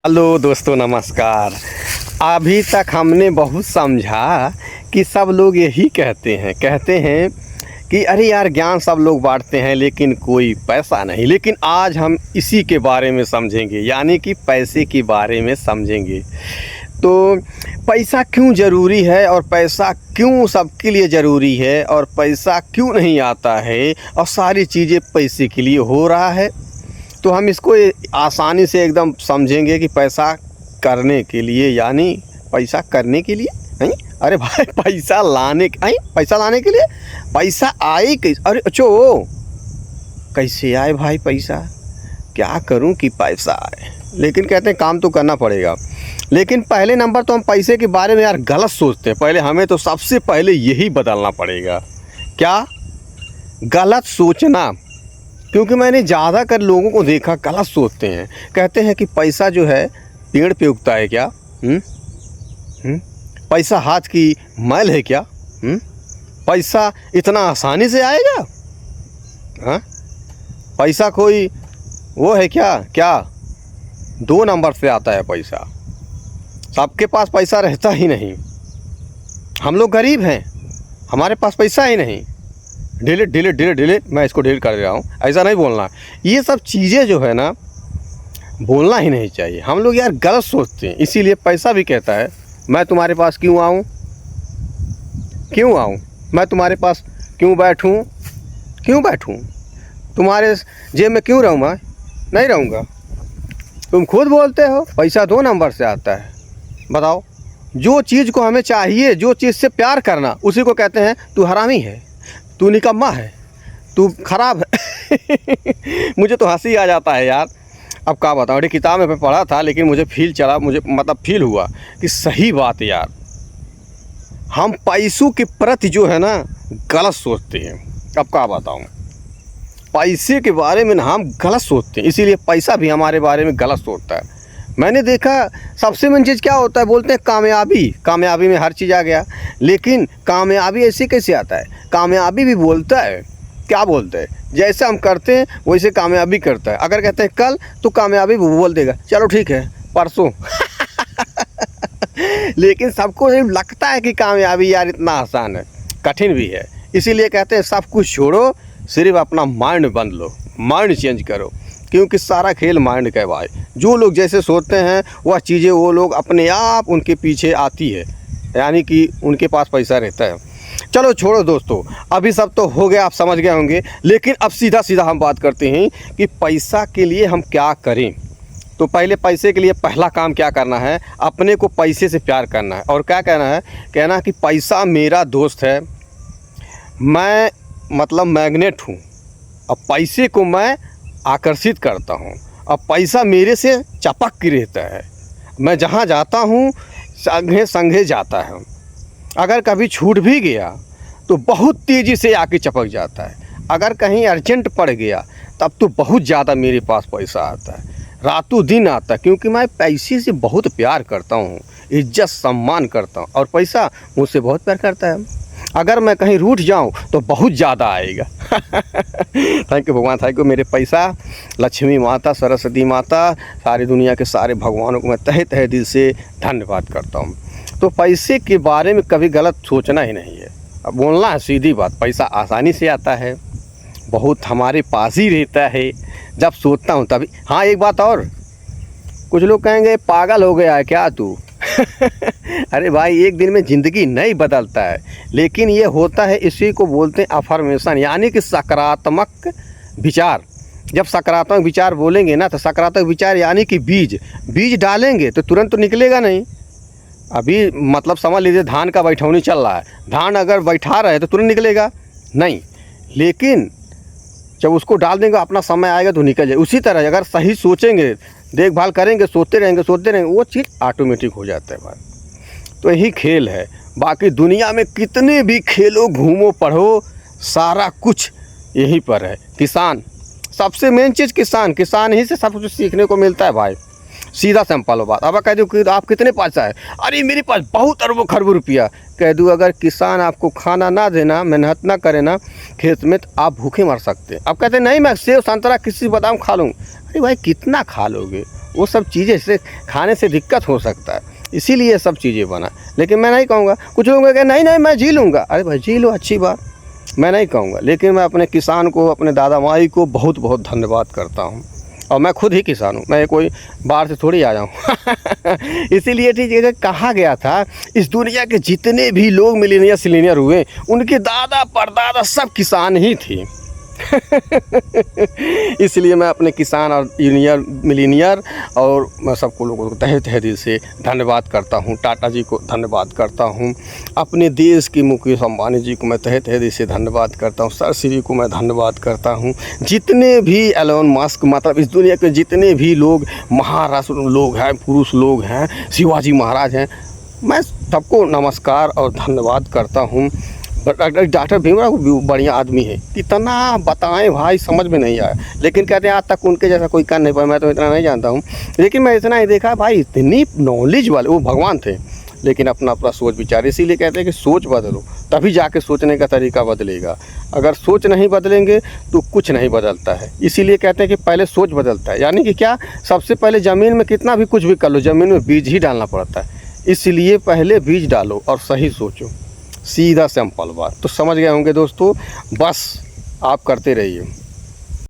Hello दोस्तों, नमस्कार। अभी तक हमने बहुत समझा कि सब लोग यही कहते हैं कि अरे यार, ज्ञान सब लोग बांटते हैं लेकिन कोई पैसा नहीं। लेकिन आज हम इसी के बारे में समझेंगे, यानी कि पैसे के बारे में समझेंगे। तो पैसा क्यों ज़रूरी है और पैसा क्यों सबके लिए ज़रूरी है और पैसा क्यों नहीं आता है और सारी चीज़ें पैसे के लिए हो रहा है। तो हम इसको आसानी से एकदम समझेंगे कि पैसा करने के लिए, यानी पैसा करने के लिए नहीं। अरे भाई, पैसा लाने के लिए पैसा आए कैसे? अरे अच्छो, कैसे आए भाई पैसा? क्या करूं कि पैसा आए? लेकिन कहते हैं काम तो करना पड़ेगा। लेकिन पहले नंबर तो हम पैसे के बारे में यार गलत सोचते हैं। पहले हमें तो सबसे पहले यही बदलना पड़ेगा। क्या? गलत सोचना। क्योंकि मैंने ज़्यादातर लोगों को देखा गलत सोचते हैं। कहते हैं कि पैसा जो है पेड़ पे उगता है क्या? पैसा हाथ की मैल है क्या? पैसा इतना आसानी से आएगा? हाँ, पैसा कोई वो है क्या? क्या 2 नंबर से आता है पैसा? सबके पास पैसा रहता ही नहीं। हम लोग गरीब हैं, हमारे पास पैसा ही नहीं। डिलीट, मैं इसको डिलीट कर दे रहा हूँ। ऐसा नहीं बोलना। ये सब चीज़ें जो है ना, बोलना ही नहीं चाहिए। हम लोग यार गलत सोचते हैं। इसीलिए पैसा भी कहता है मैं तुम्हारे पास क्यों आऊँ? मैं तुम्हारे पास क्यों बैठूँ? तुम्हारे जेब में क्यों रहूँ? मैं नहीं रहूँगा। तुम खुद बोलते हो पैसा 2 नंबर से आता है। बताओ, जो चीज़ को हमें चाहिए, जो चीज़ से प्यार करना, उसी को कहते हैं तू हरामी है, तू निकम्मा है, तू खराब है। मुझे तो हंसी आ जाता है यार। अब क्या बताऊँ, ये किताब में पढ़ा था लेकिन मुझे फील हुआ कि सही बात है यार। हम पैसों के प्रति जो है ना गलत सोचते हैं। अब क्या बताऊँ, पैसे के बारे में ना हम गलत सोचते हैं, इसीलिए पैसा भी हमारे बारे में गलत सोचता है। मैंने देखा सबसे मेन चीज़ क्या होता है, बोलते हैं कामयाबी में हर चीज़ आ गया। लेकिन कामयाबी ऐसे कैसे आता है? कामयाबी भी बोलता है। क्या बोलते हैं? जैसे हम करते हैं वैसे कामयाबी करता है। अगर कहते हैं कल, तो कामयाबी वो बोल देगा चलो ठीक है परसों। लेकिन सबको ये लगता है कि कामयाबी यार इतना आसान है, कठिन भी है। इसीलिए कहते हैं सब कुछ छोड़ो, सिर्फ अपना माइंड बदलो लो, माइंड चेंज करो। क्योंकि सारा खेल माइंड का है भाई। जो लोग जैसे सोचते हैं वह चीज़ें वो लोग अपने आप उनके पीछे आती है, यानी कि उनके पास पैसा रहता है। चलो छोड़ो दोस्तों, अभी सब तो हो गया, आप समझ गए होंगे। लेकिन अब सीधा हम बात करते हैं कि पैसा के लिए हम क्या करें। तो पहले पैसे के लिए पहला काम क्या करना है? अपने को पैसे से प्यार करना है। और क्या कहना है? कहना कि पैसा मेरा दोस्त है, मैं मतलब मैग्नेट हूँ। अब पैसे को मैं आकर्षित करता हूँ। अब पैसा मेरे से चपक के रहता है। मैं जहाँ जाता हूँ संगे जाता है। अगर कभी छूट भी गया तो बहुत तेज़ी से आके चपक जाता है। अगर कहीं अर्जेंट पड़ गया तब तो बहुत ज़्यादा मेरे पास पैसा आता है, रातों दिन आता है। क्योंकि मैं पैसे से बहुत प्यार करता हूँ, इज्जत सम्मान करता हूँ, और पैसा मुझसे बहुत प्यार करता है। अगर मैं कहीं रूठ जाऊं तो बहुत ज़्यादा आएगा। थैंक यू भगवान, थैंक यू मेरे पैसा, लक्ष्मी माता, सरस्वती माता, सारी दुनिया के सारे भगवानों को मैं तहे दिल से धन्यवाद करता हूं। तो पैसे के बारे में कभी गलत सोचना ही नहीं है। अब बोलना है सीधी बात, पैसा आसानी से आता है, बहुत हमारे पास ही रहता है। जब सोचता हूँ तभी। हाँ, एक बात और, कुछ लोग कहेंगे पागल हो गया है क्या तू? अरे भाई, एक दिन में ज़िंदगी नहीं बदलता है। लेकिन ये होता है, इसी को बोलते हैं अफर्मेशन, यानी कि सकारात्मक विचार। जब सकारात्मक विचार बोलेंगे ना, तो सकारात्मक विचार यानी कि बीज डालेंगे तो तुरंत तो निकलेगा नहीं। अभी मतलब समझ लीजिए धान का बैठौनी चल रहा है, धान अगर बैठा रहे तो तुरंत निकलेगा नहीं। लेकिन जब उसको डाल देंगे, अपना समय आएगा तो निकल जाए। उसी तरह अगर सही सोचेंगे, देखभाल करेंगे, सोचते रहेंगे, वो चीज़ ऑटोमेटिक हो जाता है भाई। तो यही खेल है। बाकी दुनिया में कितने भी खेलो, घूमो, पढ़ो, सारा कुछ यहीं पर है। किसान, सबसे मेन चीज़ किसान ही से सब कुछ सीखने को मिलता है भाई। सीधा सिंपल बात। अब कह दूँ कि आप कितने पैसा है? अरे मेरे पास बहुत अरबों खरबों रुपया। कह दूँ अगर किसान आपको खाना ना देना, मेहनत ना करे ना खेत में, तो आप भूखे मर सकते हैं। अब कहते नहीं, मैं सेब संतरा किसी बादाम खा लूँ। अरे भाई, कितना खा लोगे? वो सब चीज़ें से खाने से दिक्कत हो सकता है, इसीलिए ये सब चीज़ें बना। लेकिन मैं नहीं कहूँगा, कुछ लोग कहें नहीं नहीं मैं जी लूँगा, अरे भाई जी लो, अच्छी बात, मैं नहीं कहूँगा। लेकिन मैं अपने किसान को, अपने दादा माई को बहुत बहुत धन्यवाद करता हूँ। और मैं खुद ही किसान हूँ, मैं कोई बाहर से थोड़ी आया हूँ। इसीलिए ठीक है, कहा गया था इस दुनिया के जितने भी लोग मिलीनियर सिलीनियर हुए उनके दादा परदादा सब किसान ही थे। इसलिए मैं अपने किसान और यूनियर मिलीनियर और मैं सबको लोगों को तहे तहे दिल से धन्यवाद करता हूँ। टाटा जी को धन्यवाद करता हूँ, अपने देश के मुकेश अंबानी जी को मैं तहे तहे दिल से धन्यवाद करता हूँ, सर श्री को मैं धन्यवाद करता हूँ, जितने भी एलोन मस्क, मतलब इस दुनिया के जितने भी लोग महाराष्ट्र लोग हैं, पुरुष लोग हैं, शिवाजी महाराज हैं, मैं सबको नमस्कार और धन्यवाद करता हूँ। डॉक्टर भीमराव बढ़िया आदमी है, कितना बताएं भाई समझ में नहीं आया, लेकिन कहते हैं आज तक उनके जैसा कोई कर नहीं पाया। मैं तो इतना नहीं जानता हूँ, लेकिन मैं इतना ही देखा भाई इतनी नॉलेज वाले वो भगवान थे, लेकिन अपना अपना सोच विचार। इसीलिए कहते हैं कि सोच बदलो तभी जाके सोचने का तरीका बदलेगा। अगर सोच नहीं बदलेंगे तो कुछ नहीं बदलता है। इसीलिए कहते हैं कि पहले सोच बदलता है, यानी कि क्या, सबसे पहले ज़मीन में कितना भी कुछ भी कर लो, ज़मीन में बीज ही डालना पड़ता है। इसलिए पहले बीज डालो और सही सोचो, सीधा सिंपल बात। तो समझ गए होंगे दोस्तों, बस आप करते रहिए।